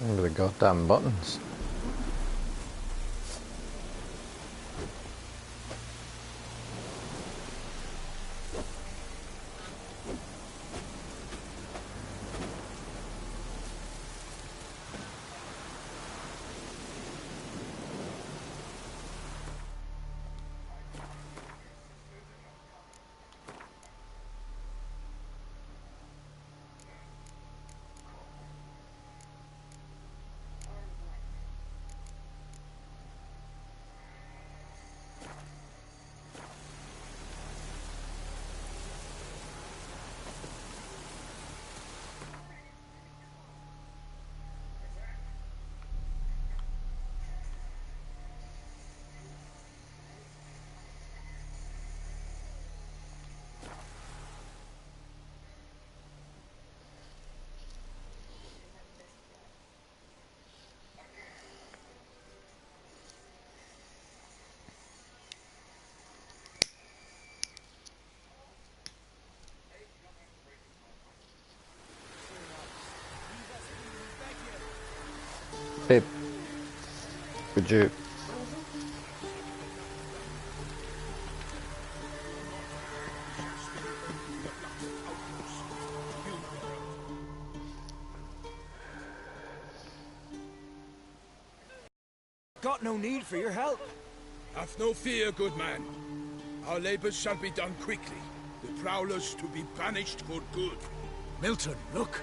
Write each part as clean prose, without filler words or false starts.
Look at the goddamn buttons. Hey, would you? Got no need for your help. Have no fear, good man. Our labors shall be done quickly. The prowlers to be banished for good. Milton, look.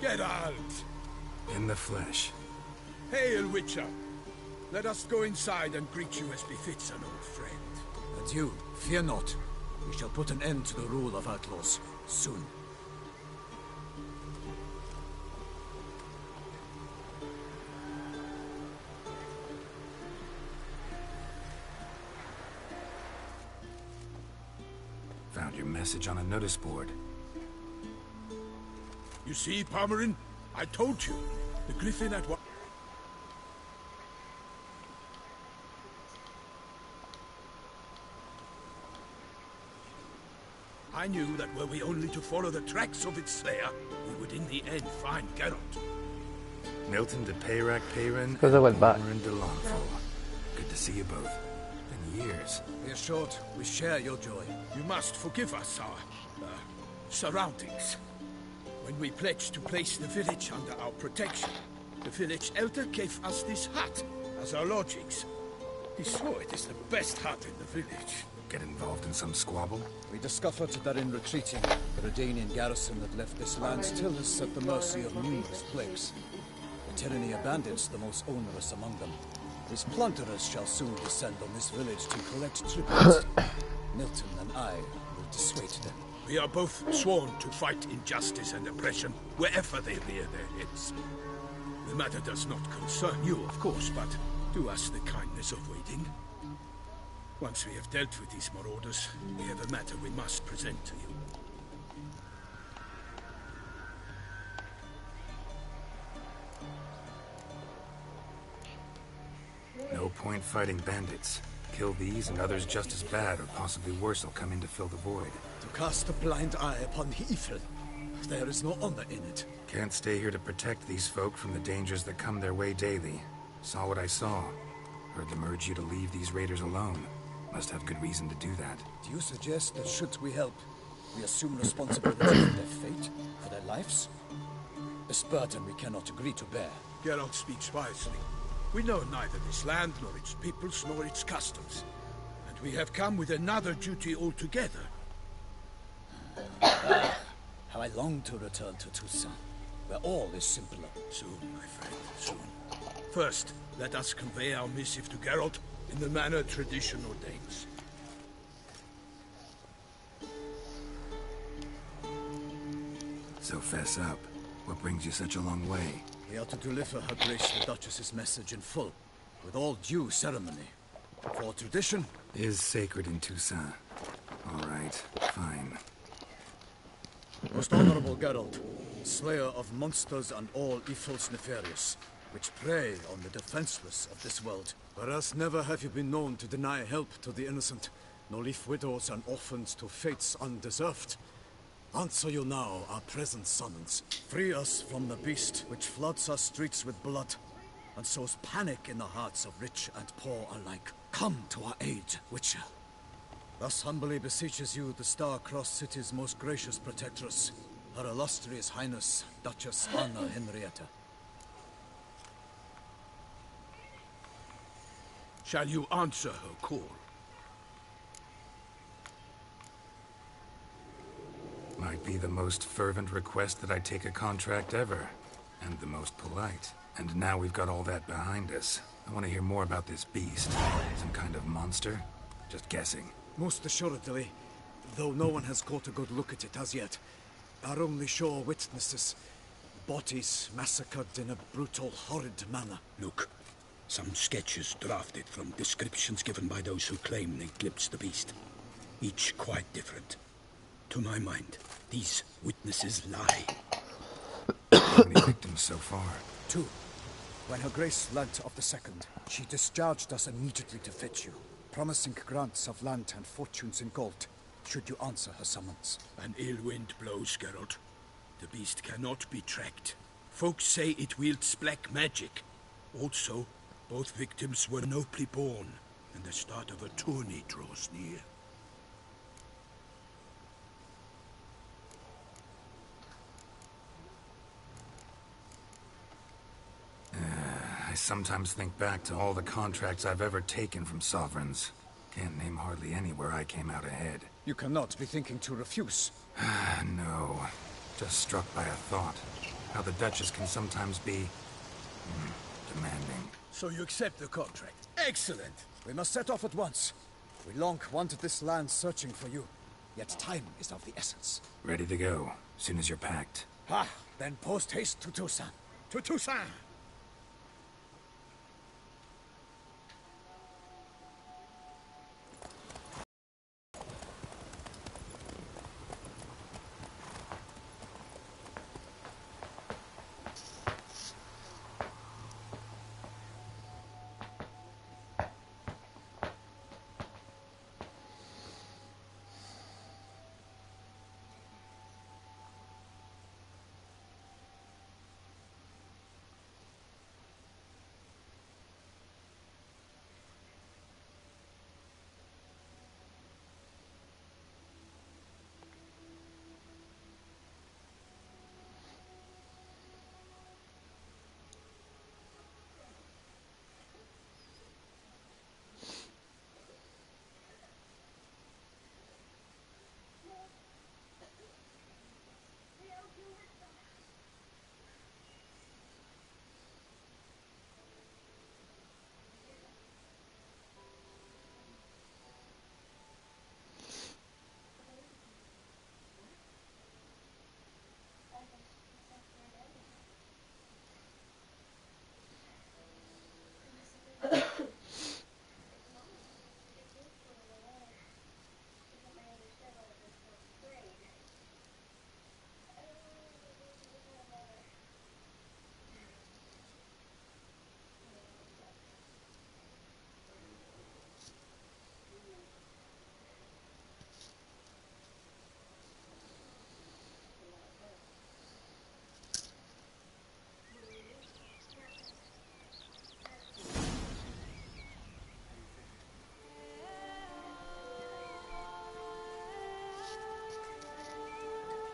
Geralt! In the flesh. Hail, Witcher! Let us go inside and greet you as befits an old friend. And you, fear not. We shall put an end to the rule of outlaws, soon. Found your message on a notice board. You see, Palmerin? I told you. The Griffin at what? I knew that were we only to follow the tracks of its slayer, we would in the end find Geralt. Milton de Peyrac Peyrin, Because I went back. and de Longfall. Good to see you both. Been years. Be assured, we share your joy. You must forgive us our surroundings. When we pledged to place the village under our protection, the village elder gave us this hut as our lodgings. He swore it is the best hut in the village. Get involved in some squabble? We discovered that in retreating, the Redanian garrison that left this land still is at the mercy of numerous plagues. The tyranny abandons the most onerous among them. These plunderers shall soon descend on this village to collect tribute. Milton and I will dissuade them. We are both sworn to fight injustice and oppression wherever they rear their heads. The matter does not concern you, of course, but do us the kindness of waiting. Once we have dealt with these marauders, we have a matter we must present to you. No point fighting bandits. Kill these and others just as bad or possibly worse will come in to fill the void. To cast a blind eye upon the evil, there is no honor in it. Can't stay here to protect these folk from the dangers that come their way daily. Saw what I saw. Heard them urge you to leave these raiders alone. Must have good reason to do that. Do you suggest that should we help, we assume responsibility for their fate, for their lives? A burden we cannot agree to bear. Geralt speaks wisely. We know neither this land, nor its peoples, nor its customs. And we have come with another duty altogether. How I long to return to Toussaint, where all is simpler. Soon, my friend, soon. First, let us convey our missive to Geralt in the manner tradition ordains. So fess up. What brings you such a long way? We are to deliver Her Grace the Duchess's message in full, with all due ceremony. For tradition Is sacred in Toussaint. All right, fine. Most honorable Geralt, slayer of monsters and all evils nefarious, which prey on the defenseless of this world. Whereas never have you been known to deny help to the innocent, nor leave widows and orphans to fates undeserved. Answer you now our present summons. Free us from the beast which floods our streets with blood and sows panic in the hearts of rich and poor alike. Come to our aid, Witcher. Thus humbly beseeches you the Star-Crossed City's most gracious protectress, Her Illustrious Highness, Duchess Anna Henrietta. Shall you answer her call? Might be the most fervent request that I take a contract ever. And the most polite. And now we've got all that behind us. I want to hear more about this beast. Some kind of monster? Just guessing. Most assuredly, though no one has caught a good look at it as yet. Our only sure witnesses. Bodies massacred in a brutal, horrid manner. Look, some sketches drafted from descriptions given by those who claim they glimpsed the beast. Each quite different. To my mind, these witnesses lie. How many victims so far? 2. When Her Grace learnt of the second, she discharged us immediately to fetch you, promising grants of land and fortunes in gold, should you answer her summons. An ill wind blows, Geralt. The beast cannot be tracked. Folks say it wields black magic. Also, both victims were nobly born, and the start of a tourney draws near. I sometimes think back to all the contracts I've ever taken from sovereigns. Can't name hardly any where I came out ahead. You cannot be thinking to refuse. No. Just struck by a thought. How the Duchess can sometimes be... demanding. So you accept the contract. Excellent! We must set off at once. We long wanted this land searching for you, yet time is of the essence. Ready to go, soon as you're packed. Ah, then post haste to Toussaint. To Toussaint!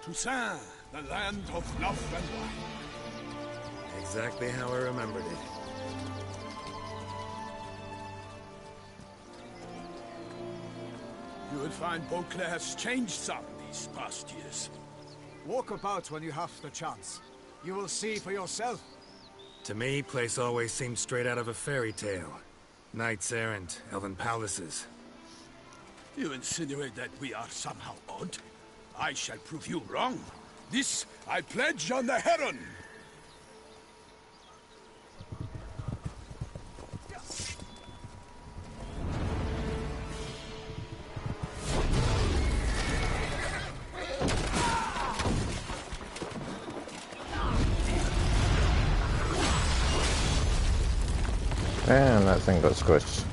Toussaint, the land of love and wine. Exactly how I remembered it. You will find Beauclair has changed some these past years. Walk about when you have the chance. You will see for yourself. To me, place always seemed straight out of a fairy tale. Knights errant, elven palaces. You insinuate that we are somehow odd? I shall prove you wrong. This I pledge on the Heron. And that thing got squished.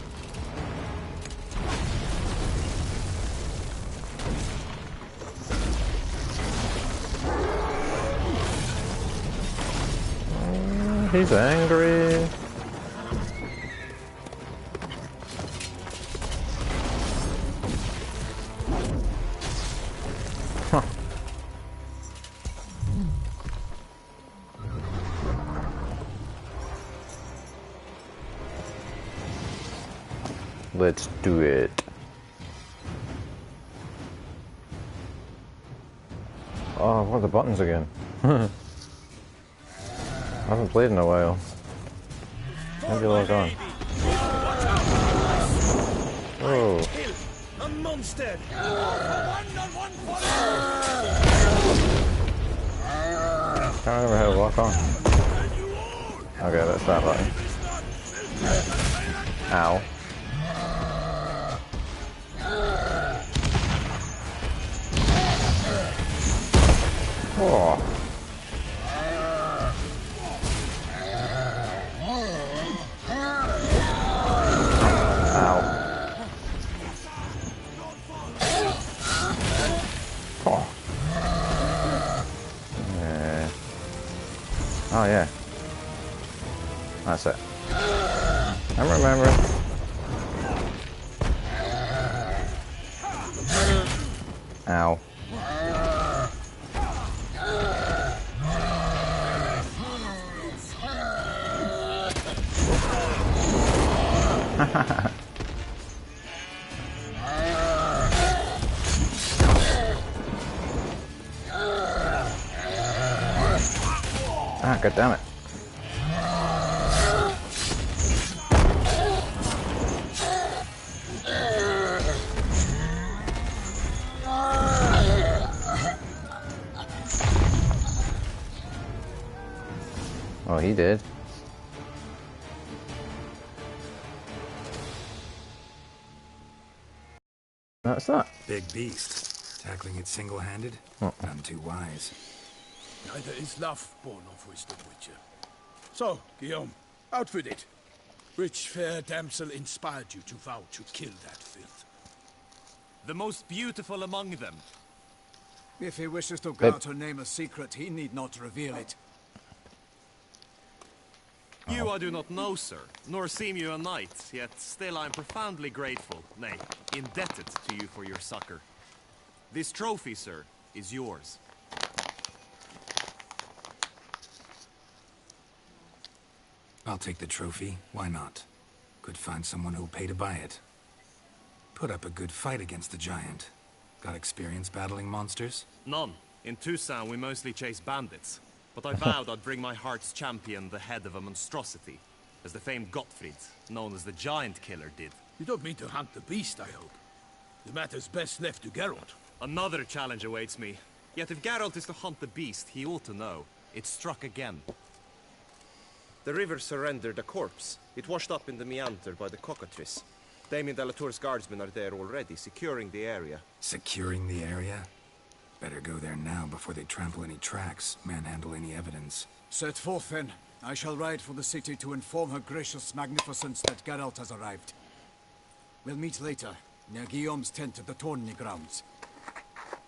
He's angry. Huh. Let's do it. Oh, what are the buttons again? I haven't played in a while. Maybe log on. Oh. A monster! Can't remember how to walk on. Okay, that's that button. Ow. Oh. Ow. Oh. Yeah. Oh yeah. That's it. I remember. Ow. Ah, god damn it. Oh, he did. That's that. Big beast. Tackling it single-handed? Oh. None too wise. Neither is love born of wisdom, Witcher. So, Guillaume, out with it. Which fair damsel inspired you to vow to kill that filth? The most beautiful among them. If he wishes to guard her name a secret, he need not reveal it. You I do not know, sir, nor seem you a knight, yet still I am profoundly grateful, nay, indebted to you for your succor. This trophy, sir, is yours. I'll take the trophy. Why not? Could find someone who'll pay to buy it. Put up a good fight against the giant. Got experience battling monsters? None. In Toussaint we mostly chase bandits. But I vowed I'd bring my heart's champion the head of a monstrosity, as the famed Gottfried, known as the Giant Killer, did. You don't mean to hunt the beast, I hope. The matter's best left to Geralt. Another challenge awaits me. Yet if Geralt is to hunt the beast, he ought to know. It struck again. The river surrendered a corpse. It washed up in the meander by the cockatrice. Damien de la Tour's guardsmen are there already, securing the area. Securing the area? Better go there now before they trample any tracks, manhandle any evidence. Set forth then. I shall ride for the city to inform her gracious magnificence that Geralt has arrived. We'll meet later, near Guillaume's tent at the tourney grounds.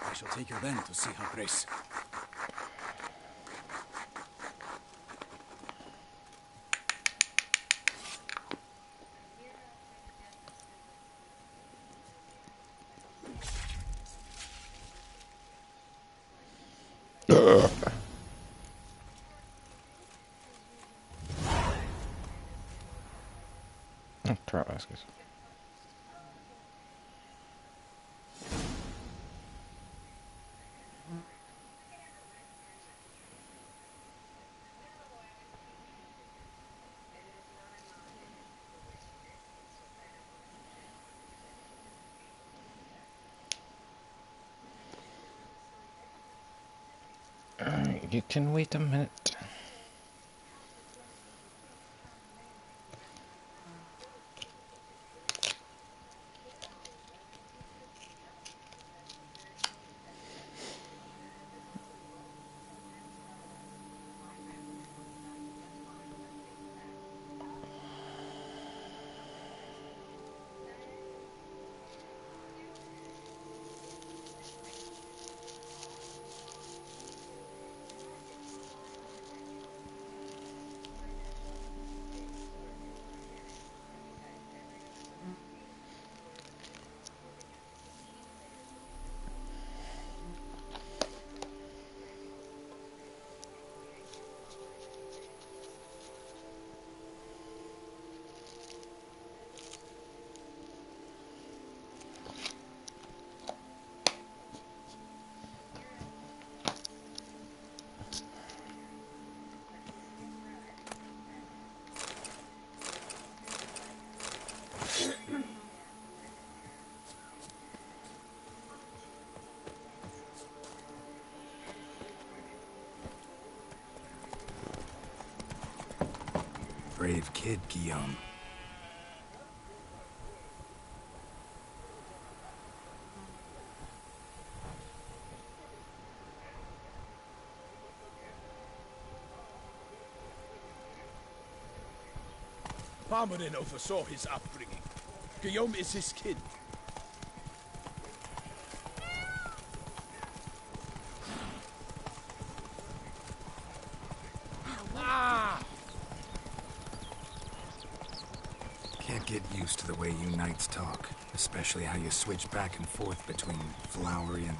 I shall take you then to see her grace. Trap baskets. You can wait a minute. Brave kid, Guillaume. Parmarin oversaw his upbringing. Guillaume is his kin. Can't get used to the way you knights talk, especially how you switch back and forth between flowery and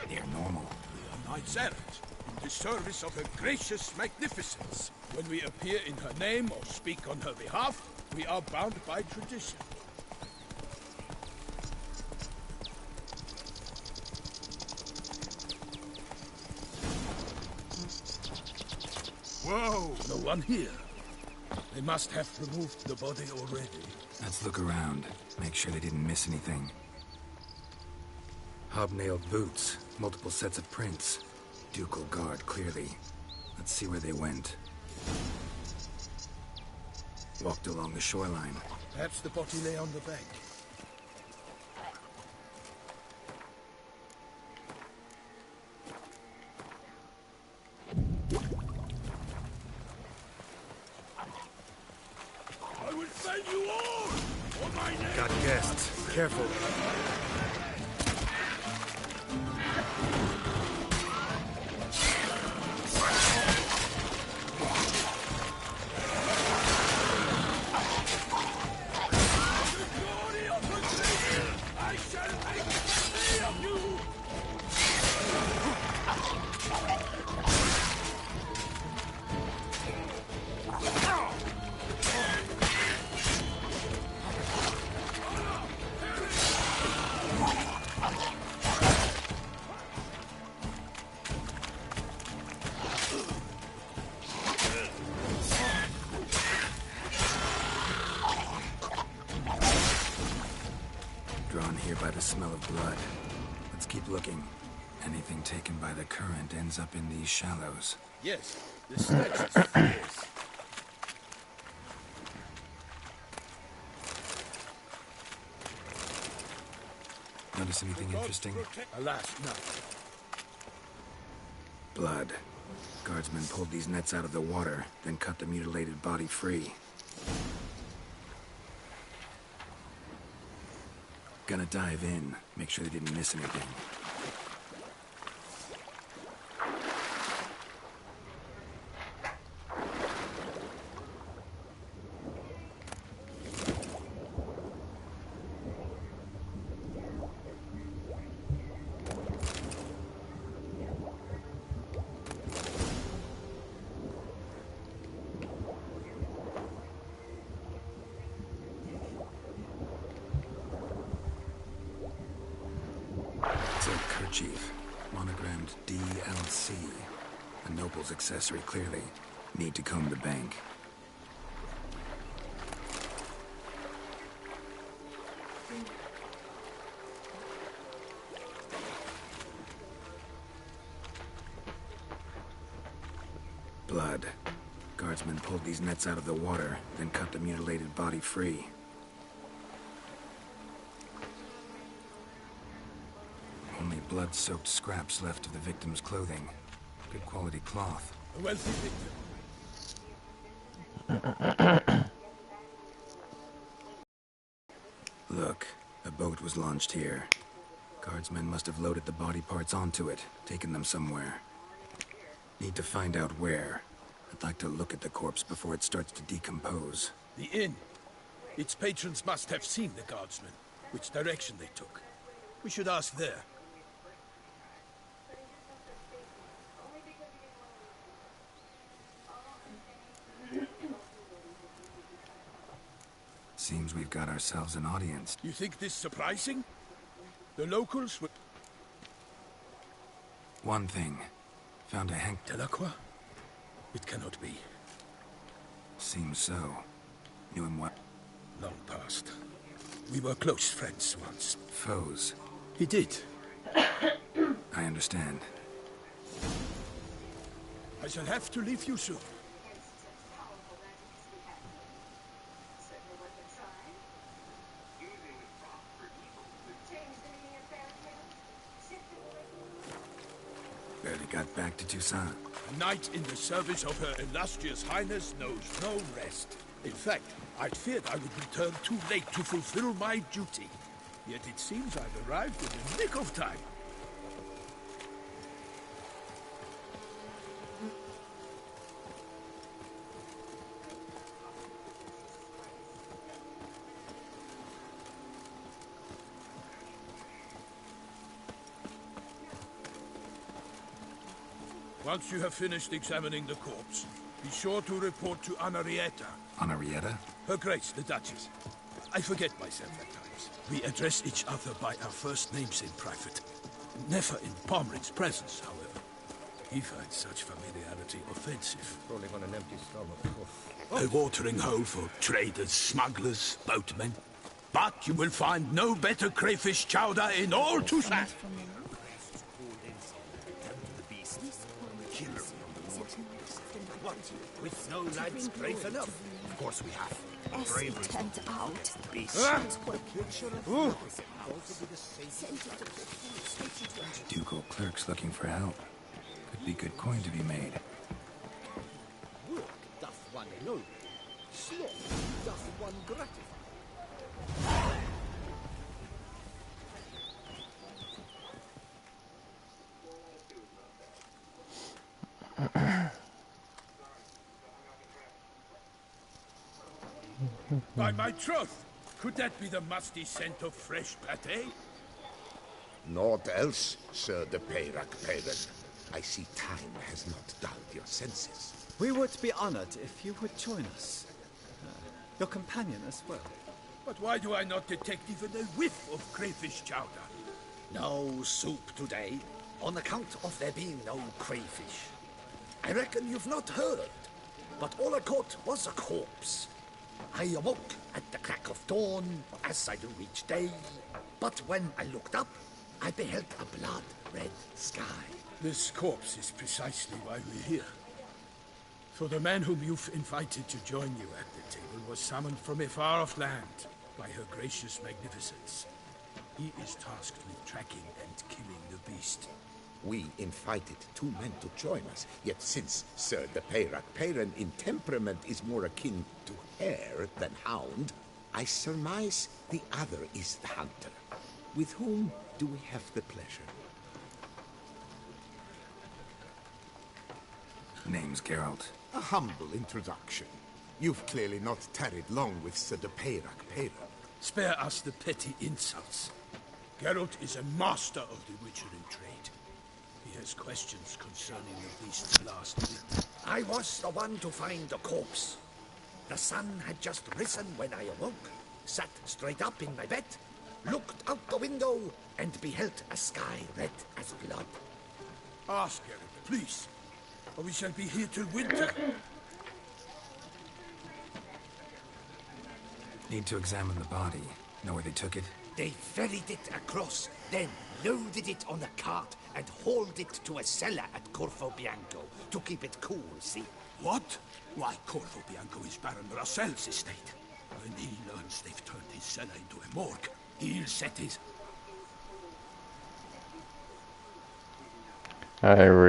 near normal. We are knights errant, in the service of her gracious magnificence. When we appear in her name or speak on her behalf, we are bound by tradition. Whoa! No one here. They must have removed the body already. Let's look around, make sure they didn't miss anything. Hobnailed boots, multiple sets of prints. Ducal guard, clearly. Let's see where they went. Walked along the shoreline. Perhaps the body lay on the bank. I will send you all! For my name! Got guests. Careful. Drawn here by the smell of blood. Let's keep looking. Anything taken by the current ends up in these shallows. Yes, the stench is fierce. Notice anything interesting? Alas, no. Blood. Guardsmen pulled these nets out of the water, then cut the mutilated body free. Gonna dive in, make sure they didn't miss anything. Silk kerchief, monogrammed DLC. A noble's accessory, clearly. Need to comb the bank. Blood. Guardsmen pulled these nets out of the water, then cut the mutilated body free. Only blood-soaked scraps left of the victim's clothing. Good quality cloth. A wealthy victim. Look, a boat was launched here. Guardsmen must have loaded the body parts onto it, taken them somewhere. Need to find out where. I'd like to look at the corpse before it starts to decompose. The inn. Its patrons must have seen the guardsmen, which direction they took. We should ask there. Seems we've got ourselves an audience. You think this surprising? The locals would... One thing. Found a Delacroix? It cannot be. Seems so. Knew him what? Long past. We were close friends once. Foes. He did. I understand. I shall have to leave you soon. got back to Toussaint. A knight in the service of Her Illustrious Highness knows no rest. In fact, I'd feared I would return too late to fulfill my duty. Yet it seems I've arrived in the nick of time. Once you have finished examining the corpse, be sure to report to Anarietta. Anarietta? Her Grace, the Duchess. I forget myself at times. We address each other by our first names in private. Never in Pomrin's presence, however. He finds such familiarity offensive. Rolling on an empty stomach. A watering hole for traders, smugglers, boatmen. But you will find no better crayfish chowder in all Toussaint. What? With no lads brave enough? Of course we have. As it turned out, Ducal clerks looking for help. Could be good coin to be made. Work doth one know. Sloth doth one gratify. By my troth, could that be the musty scent of fresh pâté? Naught else, Sir de Peyrac Peyran. I see time has not dulled your senses. We would be honored if you would join us. Your companion as well. But why do I not detect even a whiff of crayfish chowder? No soup today, on account of there being no crayfish. I reckon you've not heard, but all I caught was a corpse. I awoke at the crack of dawn, as I do each day. But when I looked up, I beheld a blood-red sky. This corpse is precisely why we're here. For the man whom you've invited to join you at the table was summoned from a far-off land by her gracious magnificence. He is tasked with tracking and killing the beast. We invited two men to join us, yet since Sir de Peyrac Peyran in temperament is more akin to hare than hound, I surmise the other is the hunter. With whom do we have the pleasure? Name's Geralt. A humble introduction. You've clearly not tarried long with Sir de Peyrac Peyran. Spare us the petty insults. Geralt is a master of the witchery trade. He has questions concerning the beast's last bit. I was the one to find the corpse. The sun had just risen when I awoke, sat straight up in my bed, looked out the window, and beheld a sky red as blood. Ask Geralt, please, or we shall be here till winter. Need to examine the body. Know where they took it? They ferried it across, then loaded it on a cart and hauled it to a cellar at Corvo Bianco to keep it cool, see? What? Why, Corvo Bianco is Baron Russell's estate. When he learns they've turned his cellar into a morgue, he'll set his... I